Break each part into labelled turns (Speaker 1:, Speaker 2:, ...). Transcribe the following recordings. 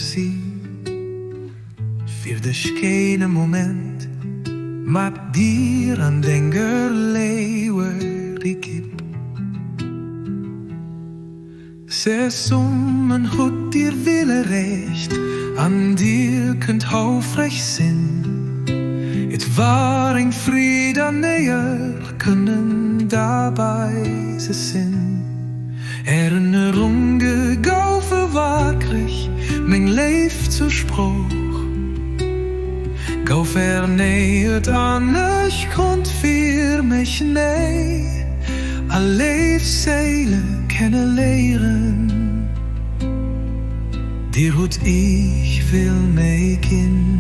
Speaker 1: merci voor de schene moment met dier aan den geleeuwen die kip. Ze sommen goed dir willen recht, an dir kunt hoofrecht zijn. Het war een vrede näher kunnen daarbij ze zijn. Erinnerungen gauw verwakrig, mein Leefzuspruch. Gauw vernähert an ich konnte für mich nee. A Leefseele kennen leren. Die goed ich will meekin.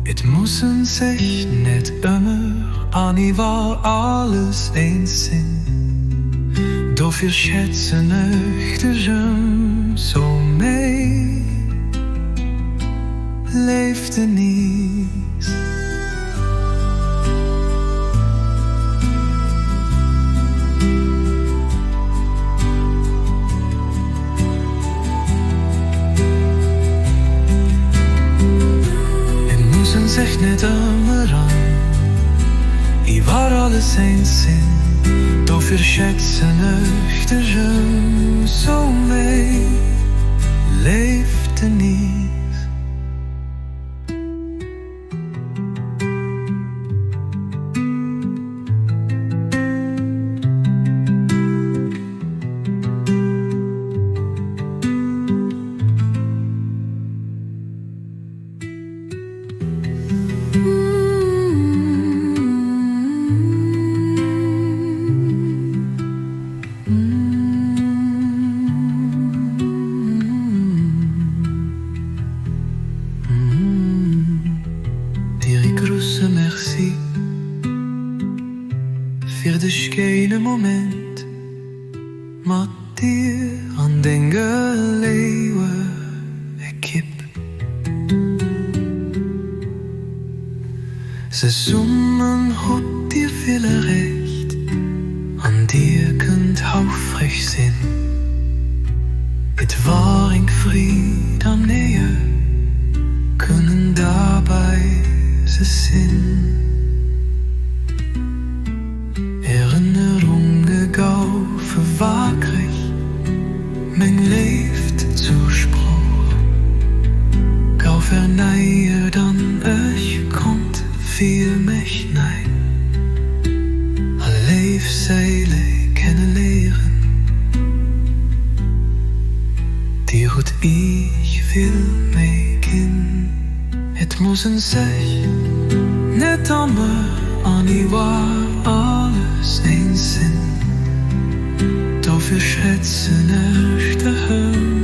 Speaker 1: Het moesten zich net immer an i war alles eens zijn. Doch wir schätzen nüchtern so mee. Leefde niets. Het moesten zich net immer an. I war alles eens zijn. Doch wir schätzen nüchtern so mee. Leefde niets. Merci voor de schene moment met dir aan den geleeuwen kip. Ze sommen goed dir willen recht, an dir kunt hoofrecht zijn. Het war een vrede näher, kunnen daarbij ze zijn. Erinnerungen gauw verwakrig, mein Leefzuspruch. Gauw vernäher dan ich konnt für mich nein. A Leefseele kennen leren. Die goed ich will meekin. Het moesten zich net immer an i war alles eens zijn. Doch wir schätzen nüchtern